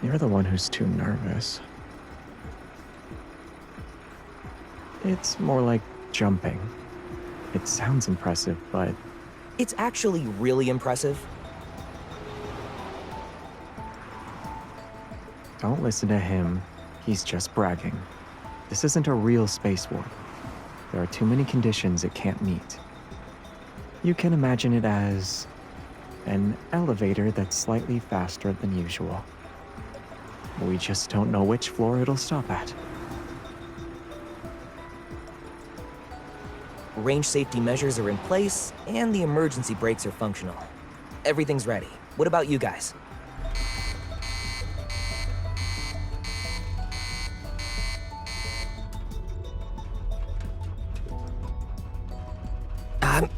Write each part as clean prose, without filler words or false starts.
You're the one who's too nervous. It's more like jumping. It sounds impressive, but It's actually really impressive. don't listen to him. He's just bragging. This isn't a real space warp. There are too many conditions it can't meet. You can imagine it as an elevator that's slightly faster than usual. We just don't know which floor it'll stop at. Range safety measures are in place, and the emergency brakes are functional. Everything's ready. What about you guys? Um...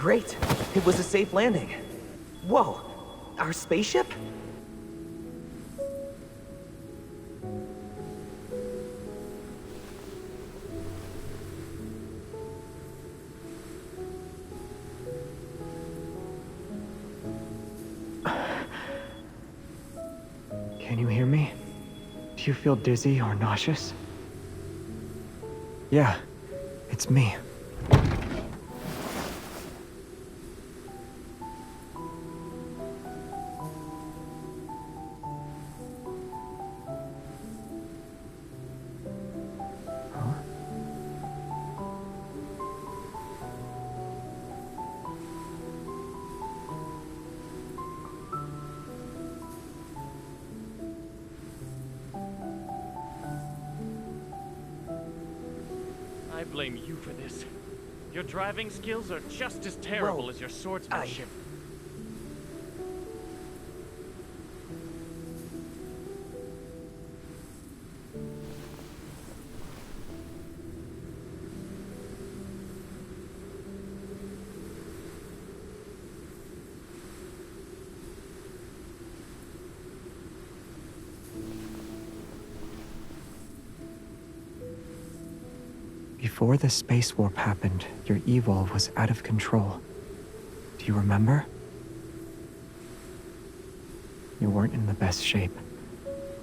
Great. It was a safe landing. Whoa, our spaceship? Can you hear me? Do you feel dizzy or nauseous? Yeah, it's me. Huh? I blame you for this. Your driving skills are just as terrible Well, as your swordsmanship. Before the space warp happened, your evil was out of control. Do you remember? You weren't in the best shape.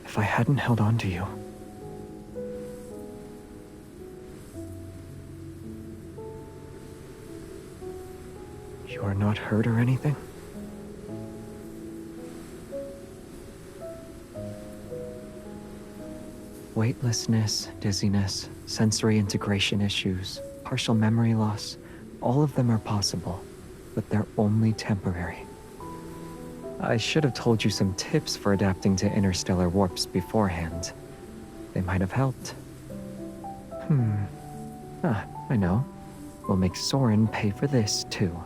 If I hadn't held on to you. You are not hurt or anything? Weightlessness, dizziness, sensory integration issues, partial memory loss, all of them are possible, but they're only temporary. I should have told you some tips for adapting to interstellar warps beforehand. They might have helped. I know. We'll make Soren pay for this, too.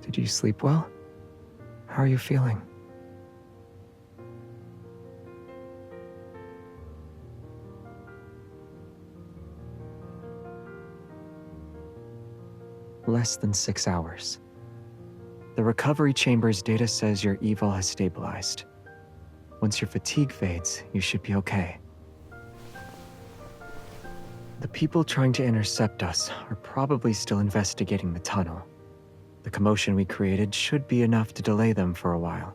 Did you sleep well? How are you feeling? Less than 6 hours. The recovery chamber's data says your evil has stabilized. Once your fatigue fades, you should be okay. The people trying to intercept us are probably still investigating the tunnel. The commotion we created should be enough to delay them for a while.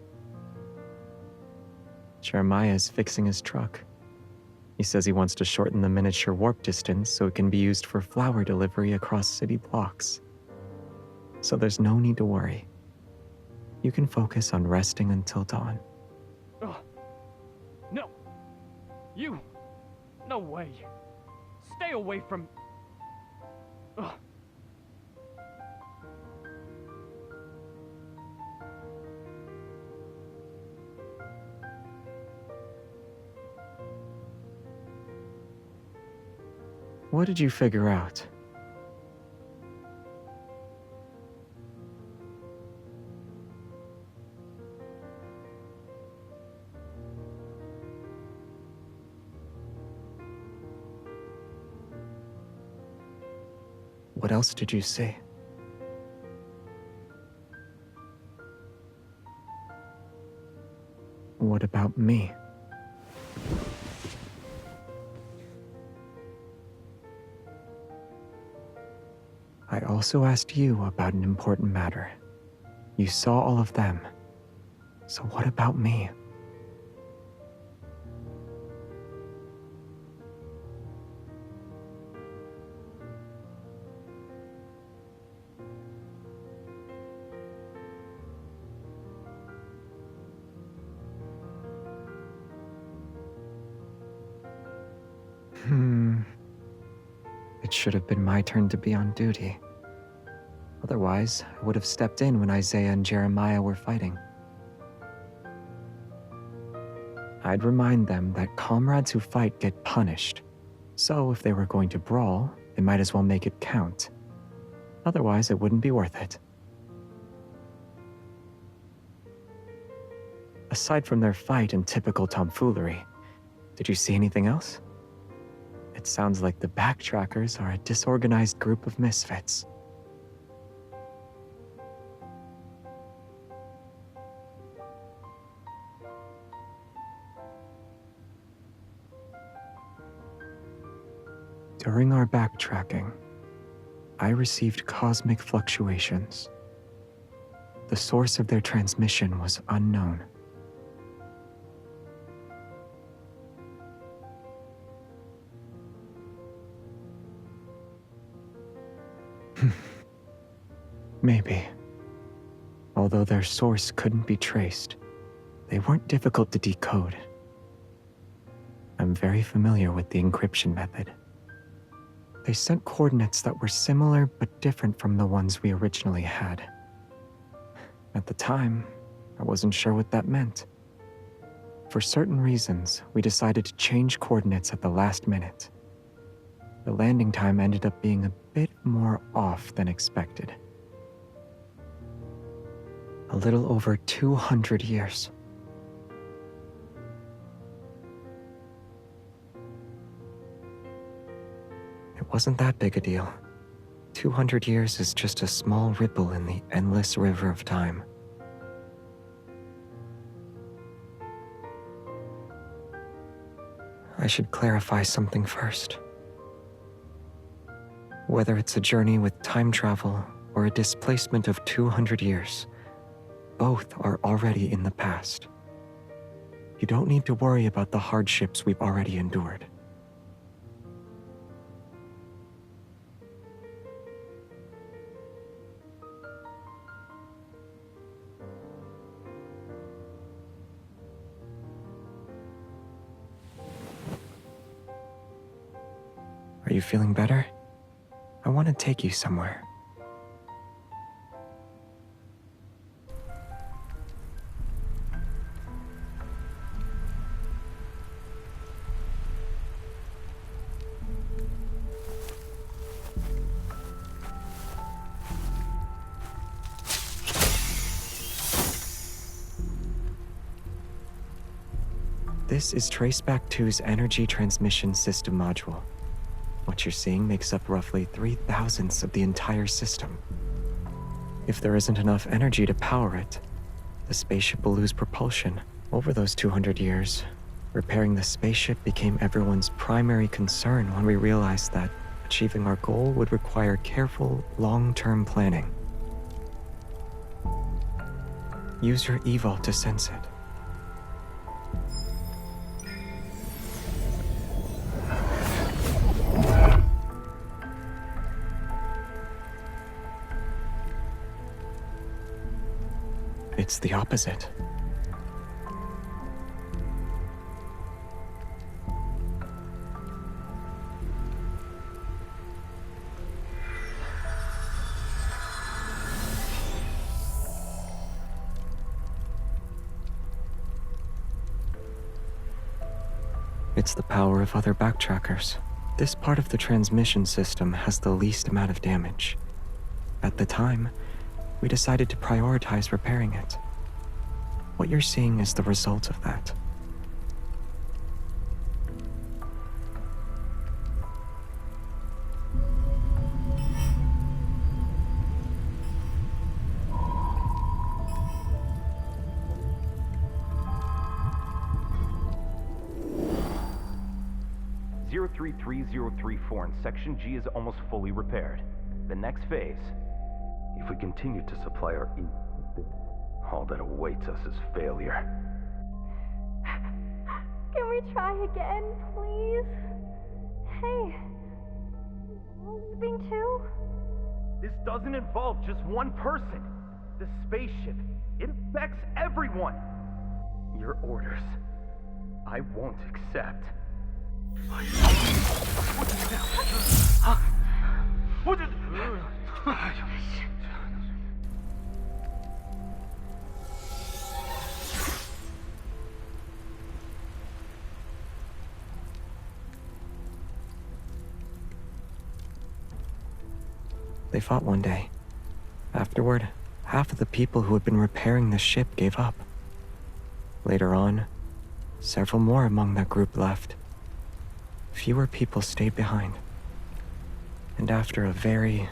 Jeremiah's fixing his truck. He says he wants to shorten the miniature warp distance so it can be used for flower delivery across city blocks. So there's no need to worry. You can focus on resting until dawn. Ugh. No. You. No way. Stay away from... Ugh. What did you figure out? What else did you see? What about me? I also asked you about an important matter. You saw all of them. So what about me? It should have been my turn to be on duty. Otherwise, I would have stepped in when Isaiah and Jeremiah were fighting. I'd remind them that comrades who fight get punished. So if they were going to brawl, they might as well make it count. Otherwise, it wouldn't be worth it. Aside from their fight and typical tomfoolery, did you see anything else? It sounds like the Backtrackers are a disorganized group of misfits. During our backtracking, I received cosmic fluctuations. The source of their transmission was unknown. Maybe. Although their source couldn't be traced, they weren't difficult to decode. I'm very familiar with the encryption method. They sent coordinates that were similar but different from the ones we originally had. At the time, I wasn't sure what that meant. For certain reasons, we decided to change coordinates at the last minute. The landing time ended up being a bit more off than expected. A little over 200 years. It wasn't that big a deal. 200 years is just a small ripple in the endless river of time. I should clarify something first. Whether it's a journey with time travel or a displacement of 200 years, both are already in the past. You don't need to worry about the hardships we've already endured. Are you feeling better? I want to take you somewhere. This is Traceback 2's energy transmission system module. What you're seeing makes up roughly 3/1000ths of the entire system. If there isn't enough energy to power it, the spaceship will lose propulsion. Over those 200 years, repairing the spaceship became everyone's primary concern when we realized that achieving our goal would require careful, long-term planning. Use your eVault to sense it. It's the opposite. It's the power of other backtrackers. This part of the transmission system has the least amount of damage. At the time, we decided to prioritize repairing it. What you're seeing is the result of that. Zero 033034 in Section G is almost fully repaired. The next phase, if we continue to supply our all that awaits us is failure. Can we try again, please? Hey, leaving too? This doesn't involve just one person. The spaceship, it affects everyone. Your orders, I won't accept. Huh? They fought one day. Afterward, half of the people who had been repairing the ship gave up. Later on, several more among that group left. Fewer people stayed behind. And after a very,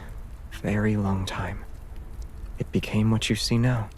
very long time, it became what you see now.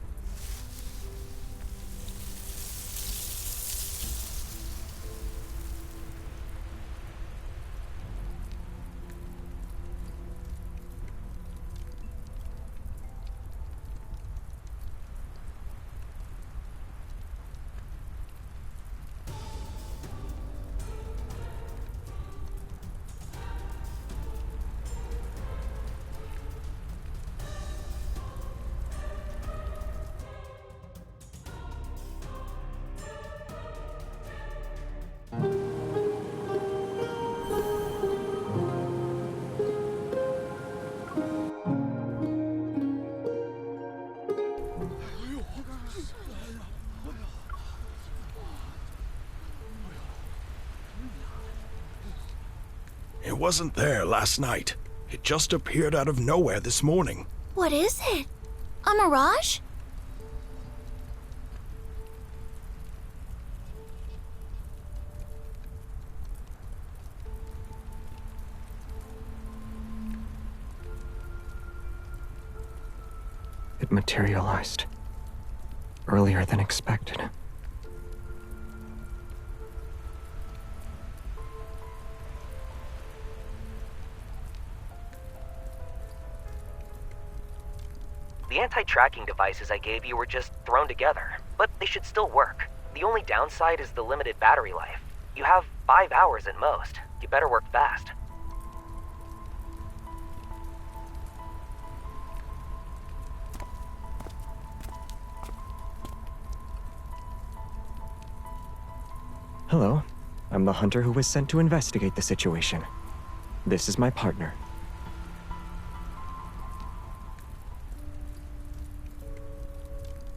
It wasn't there last night. It just appeared out of nowhere this morning. What is it? A mirage? It materialized earlier than expected. The anti-tracking devices I gave you were just thrown together, but they should still work. The only downside is the limited battery life. You have 5 hours at most. You better work fast. Hello, I'm the hunter who was sent to investigate the situation. This is my partner.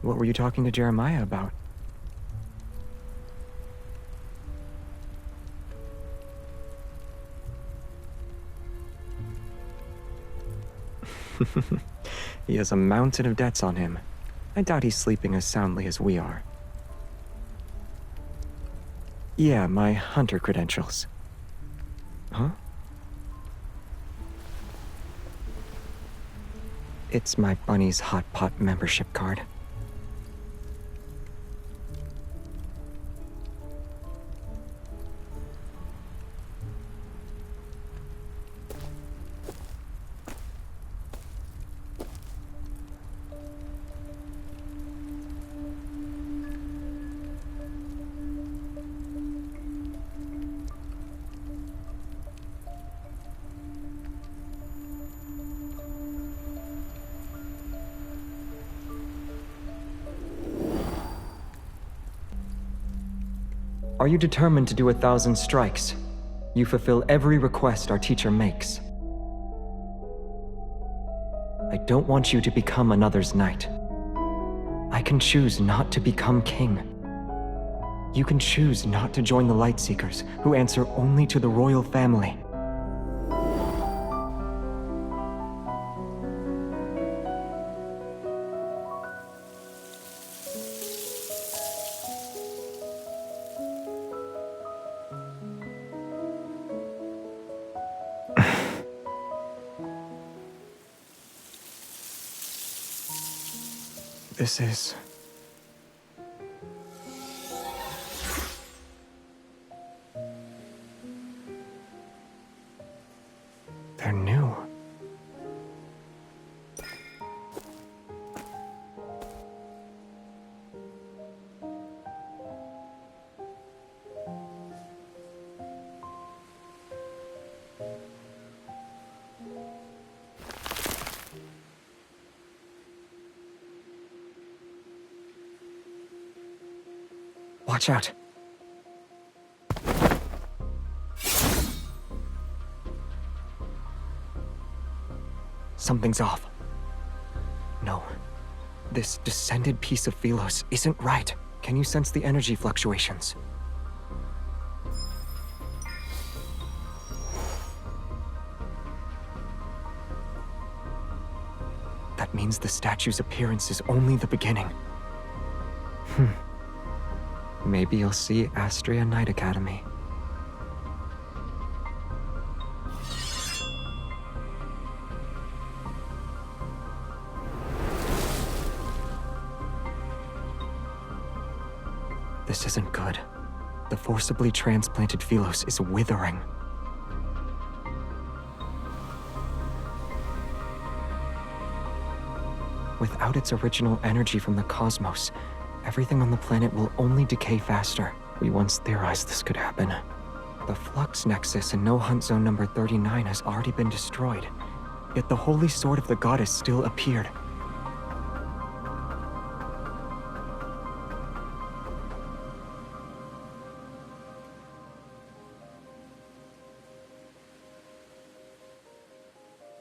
What were you talking to Jeremiah about? He has a mountain of debts on him. I doubt he's sleeping as soundly as we are. Yeah, my hunter credentials. Huh? It's my Bunny's Hot Pot membership card. Are you determined to do 1,000 strikes? You fulfill every request our teacher makes. I don't want you to become another's knight. I can choose not to become king. You can choose not to join the Lightseekers, who answer only to the royal family. This is... They're new. Watch out. something's off. No. This descended piece of Philos isn't right. Can you sense the energy fluctuations? That means the statue's appearance is only the beginning. Maybe you'll see Astria Night Academy. This isn't good. The forcibly transplanted Philos is withering. Without its original energy from the cosmos, everything on the planet will only decay faster. We once theorized this could happen. The Flux Nexus in No Hunt Zone number 39 has already been destroyed, yet the Holy Sword of the Goddess still appeared.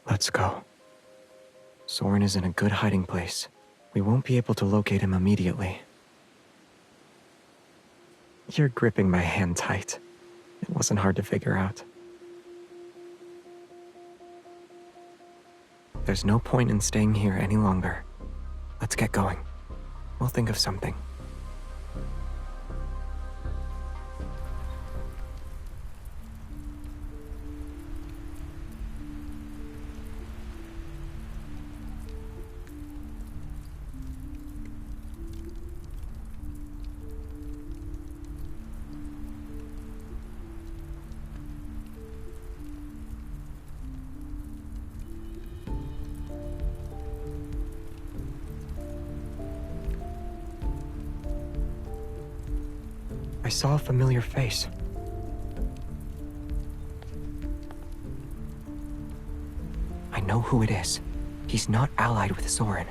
Let's go. Soren is in a good hiding place. We won't be able to locate him immediately. You're gripping my hand tight. It wasn't hard to figure out. There's no point in staying here any longer. Let's get going. We'll think of something. I saw a familiar face. I know who it is. He's not allied with Soren.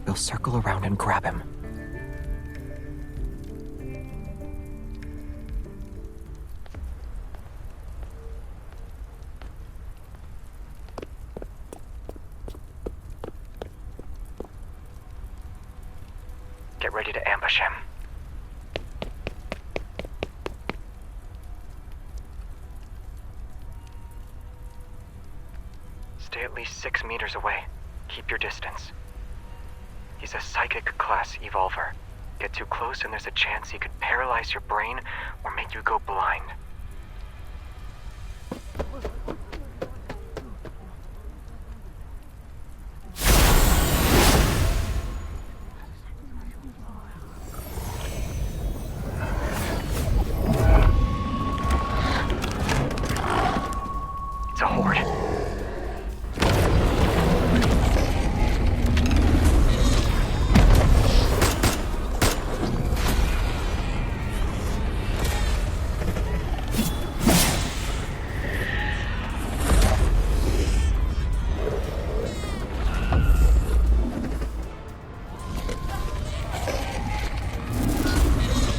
They'll circle around and grab him. Get ready to ambush him. Stay at least 6 meters away. Keep your distance. He's a psychic class evolver. Get too close and there's a chance he could paralyze your brain or make you go blind. It's a horde.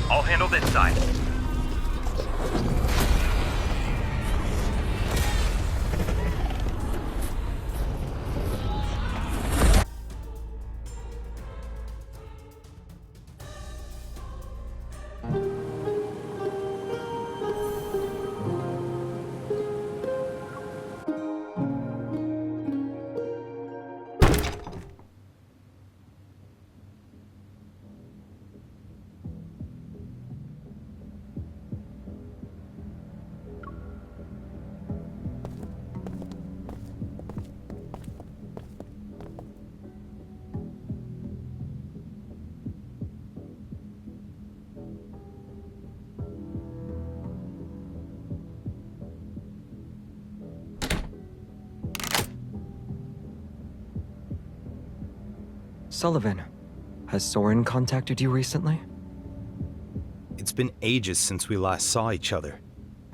I'll handle this side. Sullivan, has Soren contacted you recently? It's been ages since we last saw each other.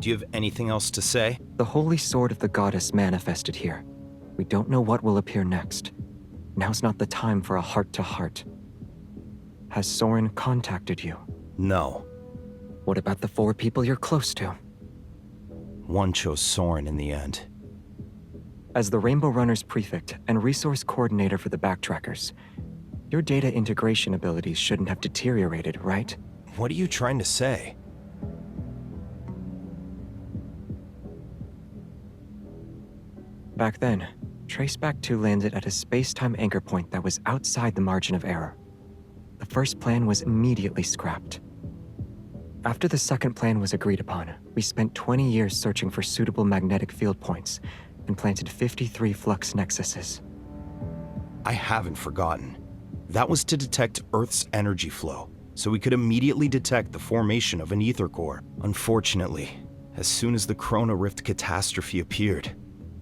Do you have anything else to say? The Holy Sword of the Goddess manifested here. We don't know what will appear next. Now's not the time for a heart-to-heart. Has Soren contacted you? No. What about the 4 people you're close to? One chose Soren in the end. As the Rainbow Runners prefect and resource coordinator for the Backtrackers, your data integration abilities shouldn't have deteriorated, right? What are you trying to say? Back then, Traceback 2 landed at a space-time anchor point that was outside the margin of error. The first plan was immediately scrapped. After the second plan was agreed upon, we spent 20 years searching for suitable magnetic field points and planted 53 flux nexuses. I haven't forgotten. That was to detect Earth's energy flow, so we could immediately detect the formation of an ether core. Unfortunately, as soon as the Chrono Rift catastrophe appeared,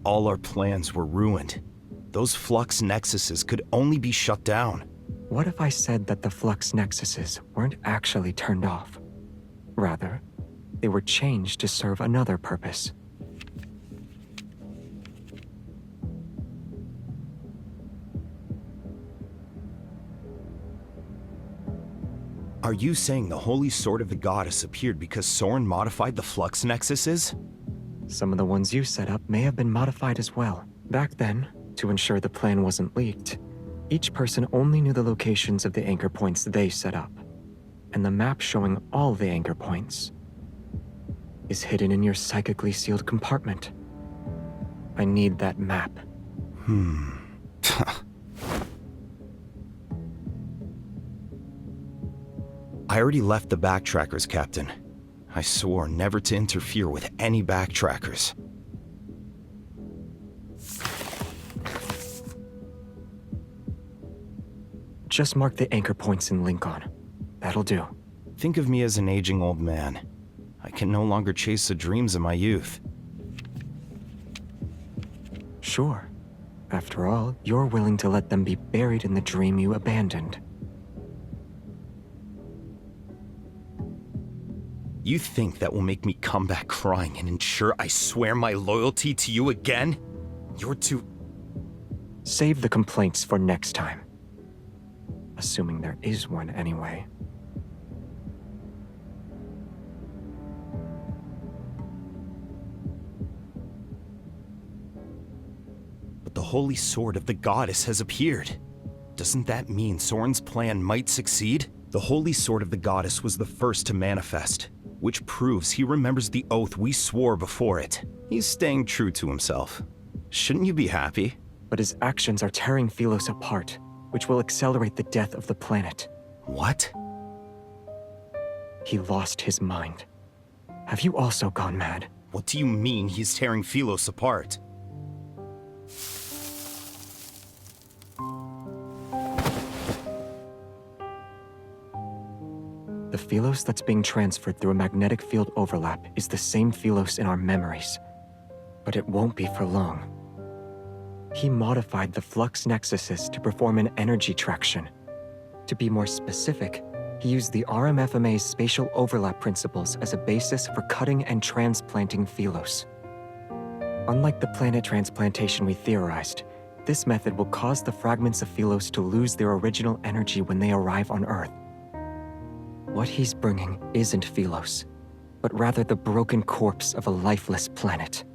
all our plans were ruined. Those flux nexuses could only be shut down. What if I said that the flux nexuses weren't actually turned off? Rather, they were changed to serve another purpose. Are you saying the Holy Sword of the Goddess appeared because Soren modified the flux nexuses? Some of the ones you set up may have been modified as well. Back then, to ensure the plan wasn't leaked, each person only knew the locations of the anchor points they set up. And the map showing all the anchor points is hidden in your psychically sealed compartment. I need that map. I already left the Backtrackers, Captain. I swore never to interfere with any Backtrackers. Just mark the anchor points in Lincoln. That'll do. Think of me as an aging old man. I can no longer chase the dreams of my youth. Sure. After all, you're willing to let them be buried in the dream you abandoned. You think that will make me come back crying and ensure I swear my loyalty to you again? You're too... Save the complaints for next time. Assuming there is one anyway. But the Holy Sword of the Goddess has appeared. Doesn't that mean Soren's plan might succeed? The Holy Sword of the Goddess was the first to manifest, which proves he remembers the oath we swore before it. He's staying true to himself. Shouldn't you be happy? But his actions are tearing Philos apart, which will accelerate the death of the planet. What? He lost his mind. Have you also gone mad? What do you mean he's tearing Philos apart? The Philos that's being transferred through a magnetic field overlap is the same Philos in our memories. But it won't be for long. He modified the flux nexuses to perform an energy traction. To be more specific, he used the RMFMA's spatial overlap principles as a basis for cutting and transplanting Philos. Unlike the planet transplantation we theorized, this method will cause the fragments of Philos to lose their original energy when they arrive on Earth. What he's bringing isn't Philos, but rather the broken corpse of a lifeless planet.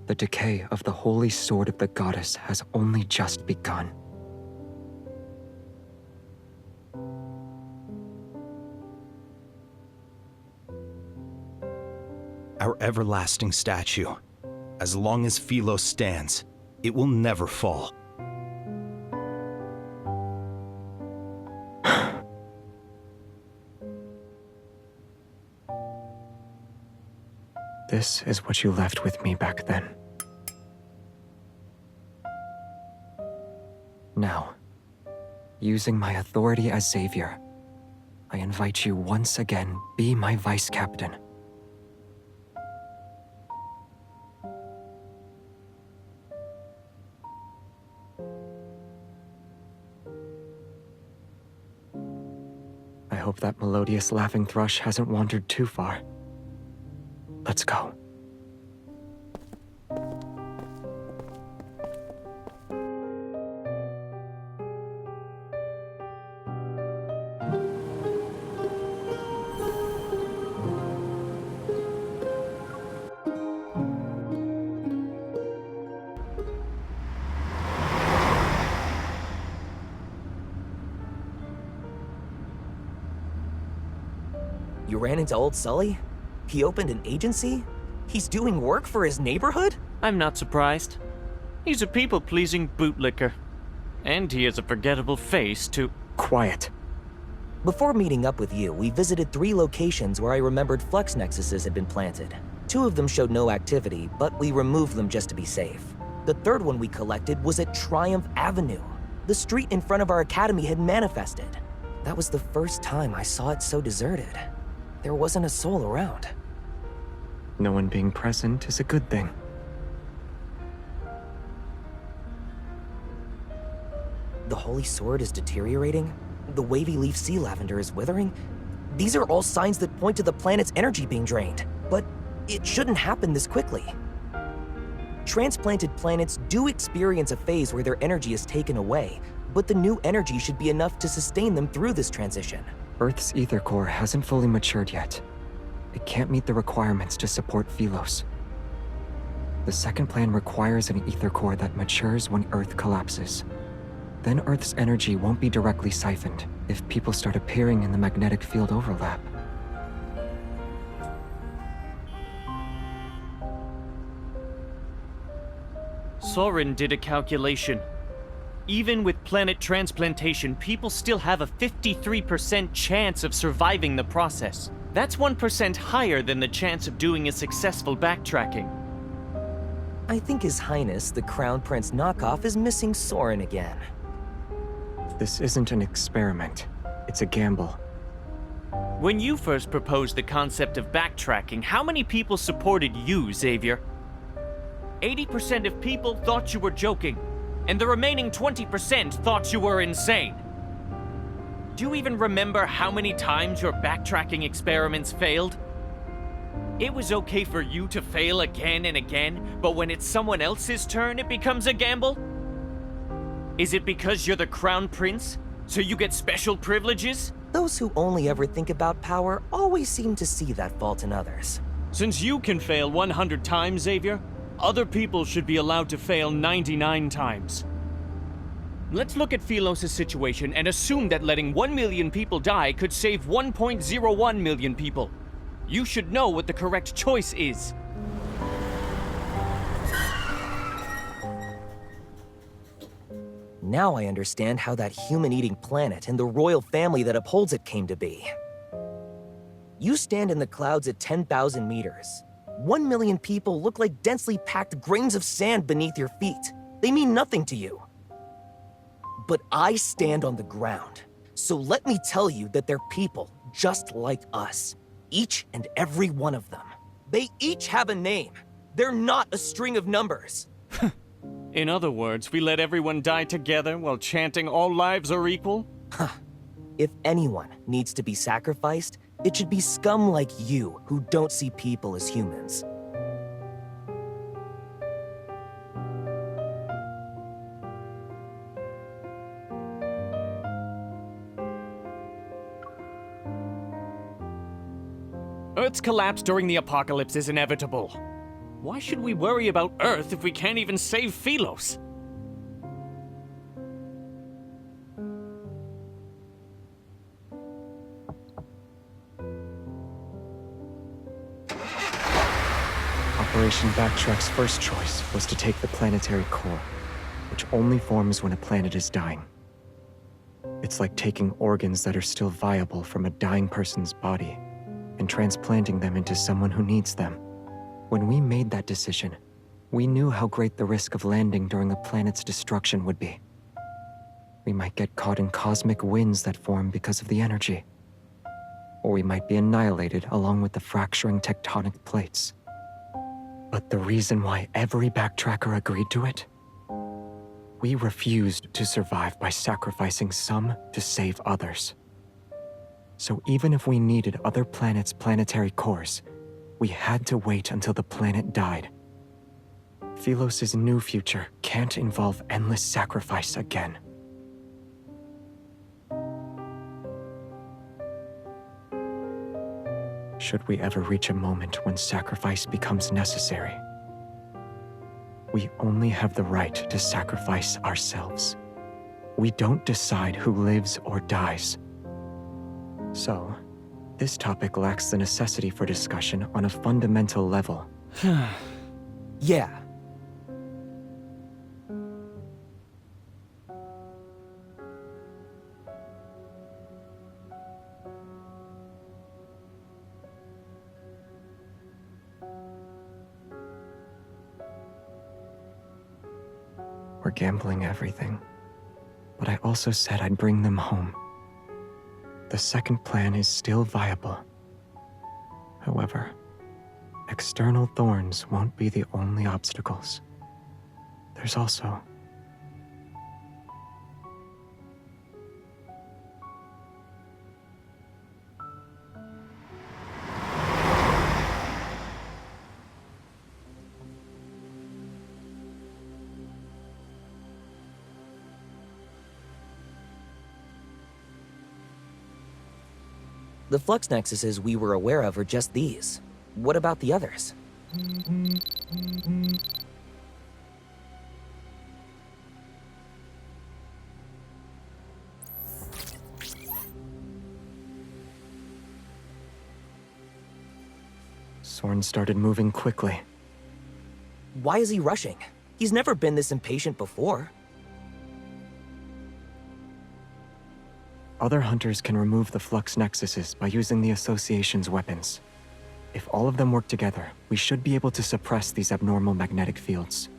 The decay of the Holy Sword of the Goddess has only just begun. Our everlasting statue. As long as Philos stands, it will never fall. This is what you left with me back then. Now, using my authority as Savior, I invite you once again, be my Vice Captain. I hope that melodious laughing thrush hasn't wandered too far. Let's go. You ran into old Sully? He opened an agency? He's doing work for his neighborhood? I'm not surprised. He's a people-pleasing bootlicker. And he has a forgettable face, too. Quiet. Before meeting up with you, we visited 3 locations where I remembered flux nexuses had been planted. 2 of them showed no activity, but we removed them just to be safe. The 3rd one we collected was at Triumph Avenue. The street in front of our academy had manifested. That was the first time I saw it so deserted. There wasn't a soul around. No one being present is a good thing. The Holy Sword is deteriorating. The wavy leaf sea lavender is withering. These are all signs that point to the planet's energy being drained. But it shouldn't happen this quickly. Transplanted planets do experience a phase where their energy is taken away, but the new energy should be enough to sustain them through this transition. Earth's ether core hasn't fully matured yet. It can't meet the requirements to support Philos. The second plan requires an ether core that matures when Earth collapses. Then Earth's energy won't be directly siphoned if people start appearing in the magnetic field overlap. Soren did a calculation. Even with planet transplantation, people still have a 53% chance of surviving the process. That's 1% higher than the chance of doing a successful backtracking. I think His Highness, the Crown Prince knockoff, is missing Soren again. This isn't an experiment. It's a gamble. When you first proposed the concept of backtracking, how many people supported you, Xavier? 80% of people thought you were joking, and the remaining 20% thought you were insane. Do you even remember how many times your backtracking experiments failed? It was okay for you to fail again and again, but when it's someone else's turn, it becomes a gamble? Is it because you're the Crown Prince, so you get special privileges? Those who only ever think about power always seem to see that fault in others. Since you can fail 100 times, Xavier, other people should be allowed to fail 99 times. Let's look at Philos' situation and assume that letting 1 million people die could save 1.01 million people. You should know what the correct choice is. Now I understand how that human-eating planet and the royal family that upholds it came to be. You stand in the clouds at 10,000 meters. 1 million people look like densely packed grains of sand beneath your feet. They mean nothing to you. But I stand on the ground. So let me tell you that they're people just like us. Each and every one of them. They each have a name. They're not a string of numbers. In other words, we let everyone die together while chanting all lives are equal? If anyone needs to be sacrificed, it should be scum like you who don't see people as humans. Earth's collapse during the apocalypse is inevitable. Why should we worry about Earth if we can't even save Philos? Operation Backtrack's first choice was to take the planetary core, which only forms when a planet is dying. It's like taking organs that are still viable from a dying person's body and transplanting them into someone who needs them. When we made that decision, we knew how great the risk of landing during a planet's destruction would be. We might get caught in cosmic winds that form because of the energy. Or we might be annihilated along with the fracturing tectonic plates. But the reason why every backtracker agreed to it? We refused to survive by sacrificing some to save others. So even if we needed other planets' planetary cores, we had to wait until the planet died. Philos' new future can't involve endless sacrifice again. Should we ever reach a moment when sacrifice becomes necessary, we only have the right to sacrifice ourselves. We don't decide who lives or dies. So, this topic lacks the necessity for discussion on a fundamental level. Yeah. We're gambling everything. But I also said I'd bring them home. The second plan is still viable. However, external thorns won't be the only obstacles. There's also... The flux nexuses we were aware of are just these. What about the others? Soren started moving quickly. Why is he rushing? He's never been this impatient before. Other hunters can remove the flux nexuses by using the Association's weapons. If all of them work together, we should be able to suppress these abnormal magnetic fields.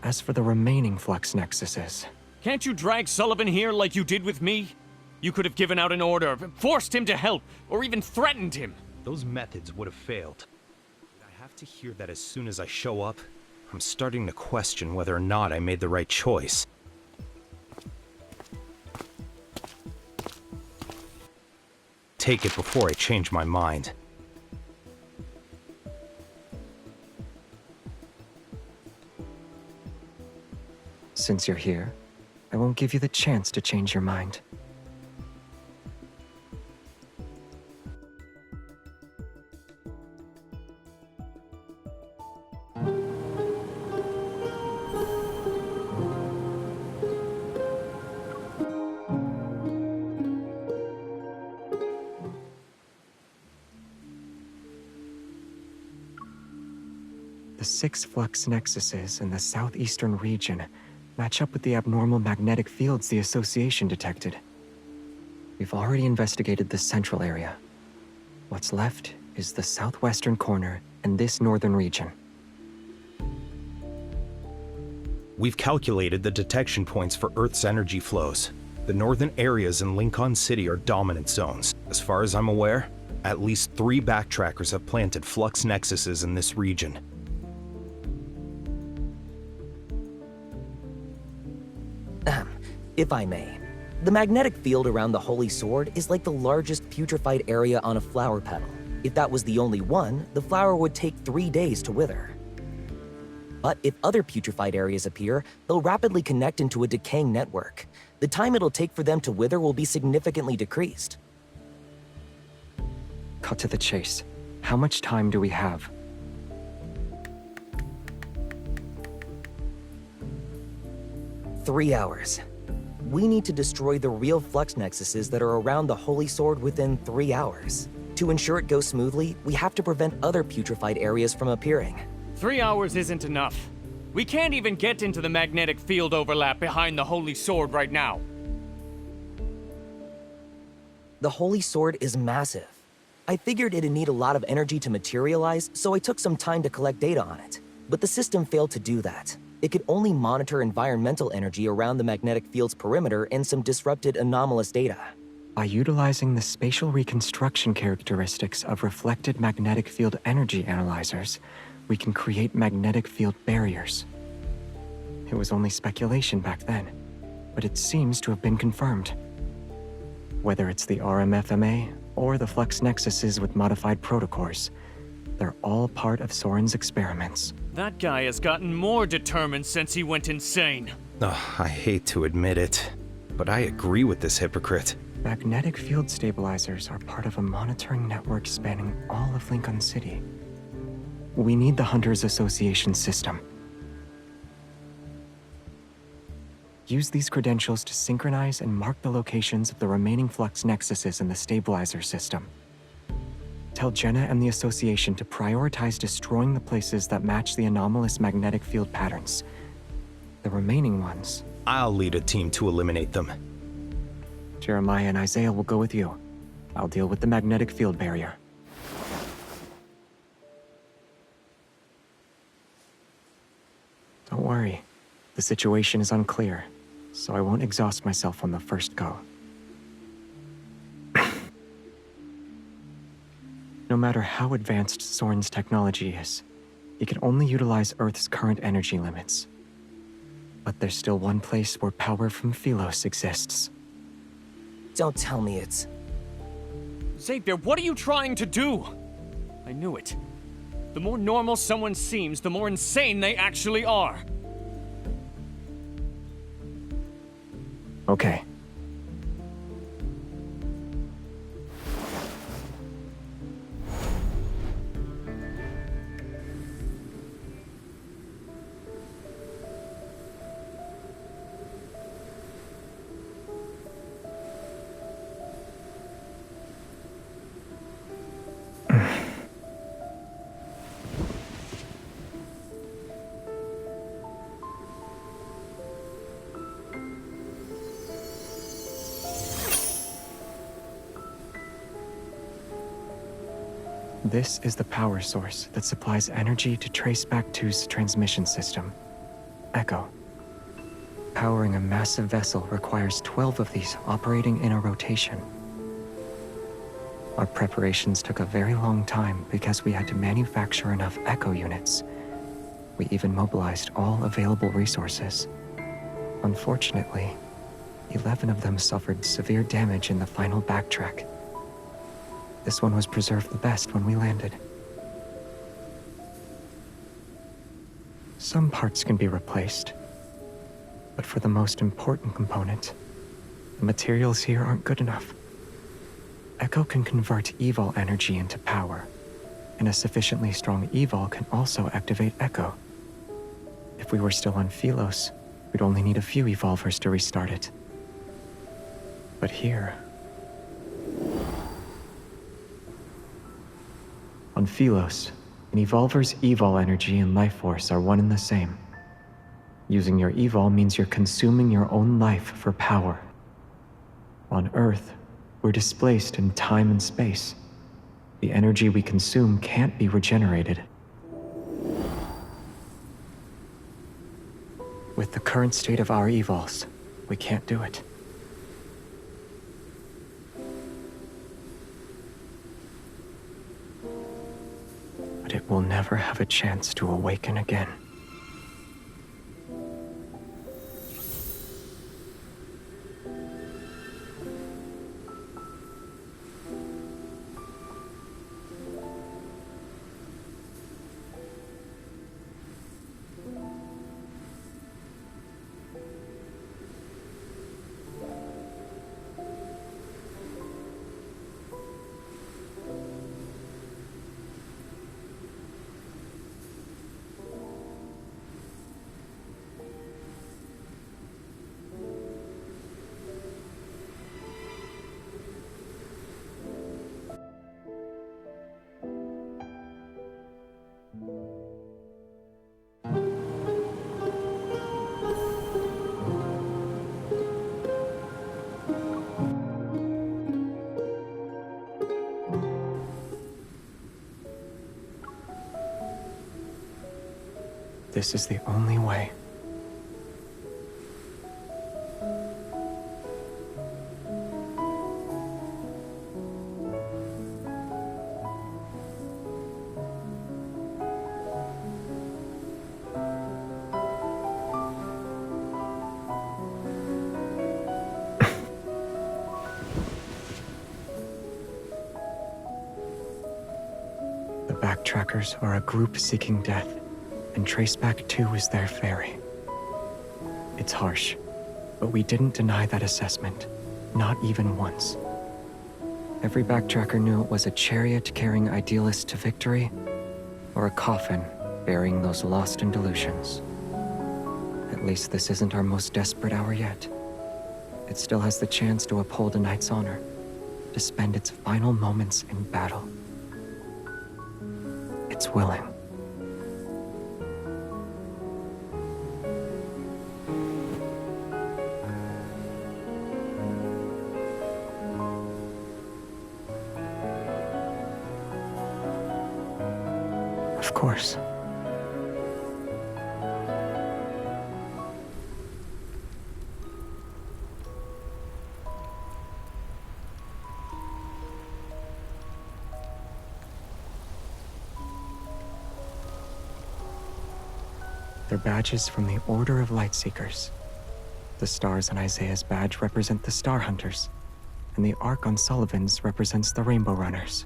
As for the remaining flux nexuses... Can't you drag Sullivan here like you did with me? You could have given out an order, forced him to help, or even threatened him. Those methods would have failed. I have to hear that as soon as I show up. I'm starting to question whether or not I made the right choice. Take it before I change my mind. Since you're here, I won't give you the chance to change your mind. The 6 flux nexuses in the southeastern region match up with the abnormal magnetic fields the Association detected. We've already investigated the central area. What's left is the southwestern corner and this northern region. We've calculated the detection points for Earth's energy flows. The northern areas in Lincoln City are dominant zones. As far as I'm aware, at least 3 backtrackers have planted flux nexuses in this region. If I may. The magnetic field around the Holy Sword is like the largest putrefied area on a flower petal. If that was the only one, the flower would take 3 days to wither. But if other putrefied areas appear, they'll rapidly connect into a decaying network. The time it'll take for them to wither will be significantly decreased. Cut to the chase. How much time do we have? "3 hours. We need to destroy the real flux nexuses that are around the Holy Sword within 3 hours. To ensure it goes smoothly, we have to prevent other putrefied areas from appearing. 3 hours isn't enough. We can't even get into the magnetic field overlap behind the Holy Sword right now. The Holy Sword is massive. I figured it'd need a lot of energy to materialize, so I took some time to collect data on it. But the system failed to do that. It could only monitor environmental energy around the magnetic field's perimeter and some disrupted anomalous data. By utilizing the spatial reconstruction characteristics of reflected magnetic field energy analyzers, we can create magnetic field barriers. It was only speculation back then, but it seems to have been confirmed. Whether it's the RMFMA or the flux nexuses with modified protocores, they're all part of Soren's experiments. That guy has gotten more determined since he went insane. I hate to admit it, but I agree with this hypocrite. Magnetic field stabilizers are part of a monitoring network spanning all of Lincoln City. We need the Hunters Association system. Use these credentials to synchronize and mark the locations of the remaining flux nexuses in the stabilizer system. Tell Jenna and the Association to prioritize destroying the places that match the anomalous magnetic field patterns. The remaining ones... I'll lead a team to eliminate them. Jeremiah and Isaiah will go with you. I'll deal with the magnetic field barrier. Don't worry. The situation is unclear, so I won't exhaust myself on the first go. No matter how advanced Soren's technology is, he can only utilize Earth's current energy limits. But there's still one place where power from Philos exists. Don't tell me it's... Xavier, what are you trying to do? I knew it. The more normal someone seems, the more insane they actually are. Okay. This is the power source that supplies energy to Traceback 2's transmission system, Echo. Powering a massive vessel requires 12 of these operating in a rotation. Our preparations took a very long time because we had to manufacture enough Echo units. We even mobilized all available resources. Unfortunately, 11 of them suffered severe damage in the final backtrack. This one was preserved the best when we landed. Some parts can be replaced, but for the most important component, the materials here aren't good enough. Echo can convert Evol energy into power, and a sufficiently strong Evol can also activate Echo. If we were still on Philos, we'd only need a few Evolvers to restart it. But here... On Philos, an Evolver's Evol energy and life force are one and the same. Using your Evol means you're consuming your own life for power. On Earth, we're displaced in time and space. The energy we consume can't be regenerated. With the current state of our Evols, we can't do it. But it will never have a chance to awaken again. This is the only way. The Backtrackers are a group seeking death, and Traceback 2 is their ferry. It's harsh, but we didn't deny that assessment, not even once. Every Backtracker knew it was a chariot carrying idealists to victory, or a coffin burying those lost in delusions. At least this isn't our most desperate hour yet. It still has the chance to uphold a knight's honor, to spend its final moments in battle. It's willing. Of course. They're badges from the Order of Lightseekers. The stars on Isaiah's badge represent the Star Hunters, and the arc on Sullivan's represents the Rainbow Runners.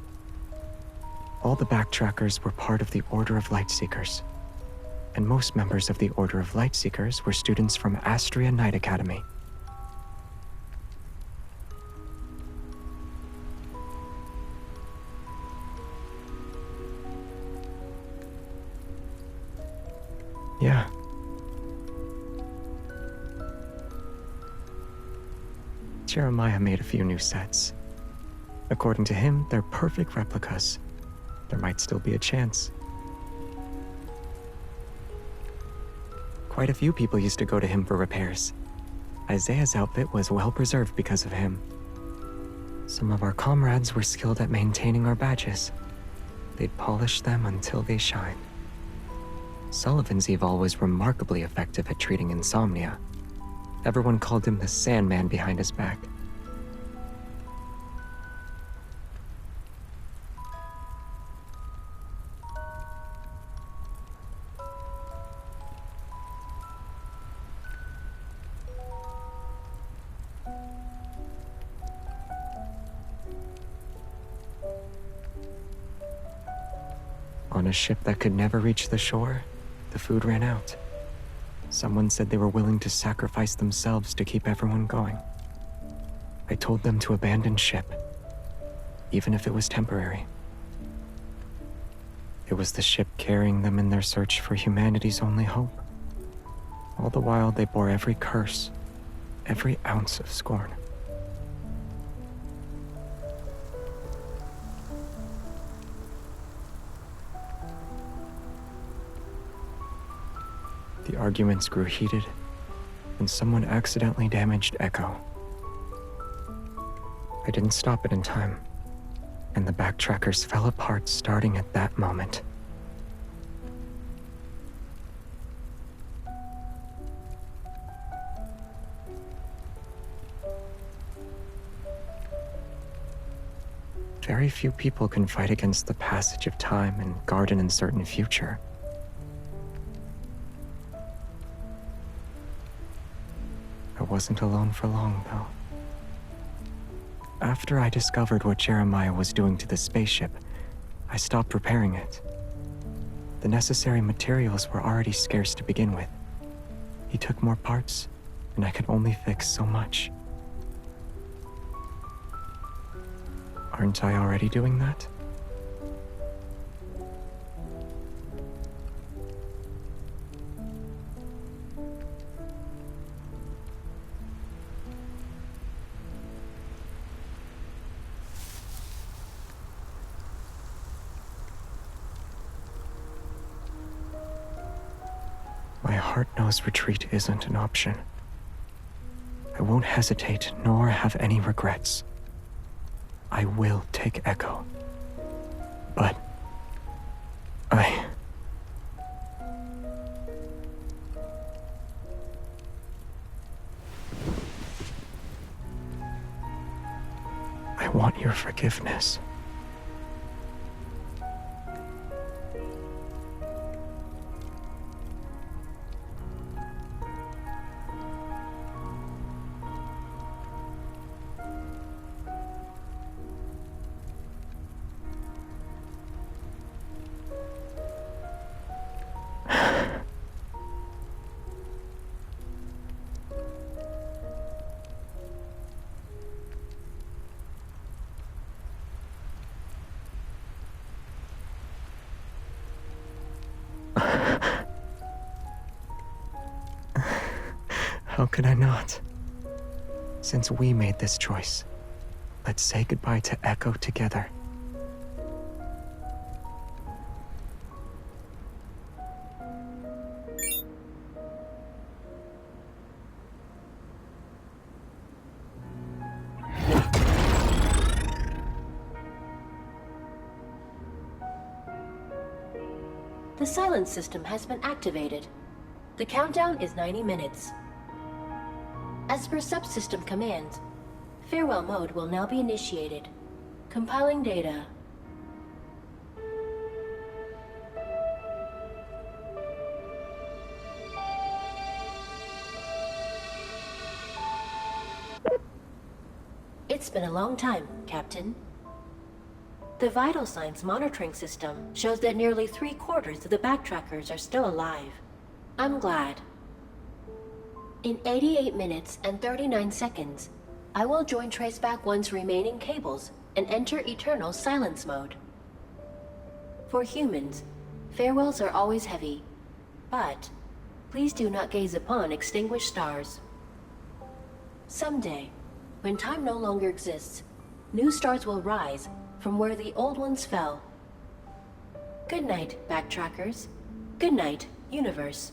All the Backtrackers were part of the Order of Lightseekers, and most members of the Order of Lightseekers were students from Astria Knight Academy. Yeah. Jeremiah made a few new sets. According to him, they're perfect replicas. There might still be a chance. Quite a few people used to go to him for repairs. Isaiah's outfit was well preserved because of him. Some of our comrades were skilled at maintaining our badges. They'd polish them until they shine. Sullivan's Evol was remarkably effective at treating insomnia. Everyone called him the Sandman behind his back. On a ship that could never reach the shore, the food ran out. Someone said they were willing to sacrifice themselves to keep everyone going. I told them to abandon ship, even if it was temporary. It was the ship carrying them in their search for humanity's only hope. All the while, they bore every curse, every ounce of scorn. The arguments grew heated, and someone accidentally damaged Echo. I didn't stop it in time, and the Backtrackers fell apart starting at that moment. Very few people can fight against the passage of time and guard an uncertain future. I wasn't alone for long, though. After I discovered what Jeremiah was doing to the spaceship, I stopped repairing it. The necessary materials were already scarce to begin with. He took more parts, and I could only fix so much. Aren't I already doing that? My heart knows retreat isn't an option. I won't hesitate nor have any regrets. I will take Echo. But I want your forgiveness. How could I not? Since we made this choice, let's say goodbye to Echo together. The silence system has been activated. The countdown is 90 minutes. As per subsystem commands, farewell mode will now be initiated. Compiling data. It's been a long time, Captain. The vital signs monitoring system shows that nearly 3/4 of the backtrackers are still alive. I'm glad. In 88 minutes and 39 seconds, I will join Traceback 1's remaining cables and enter eternal silence mode. For humans, farewells are always heavy, but please do not gaze upon extinguished stars. Someday, when time no longer exists, new stars will rise from where the old ones fell. Good night, backtrackers. Good night, universe.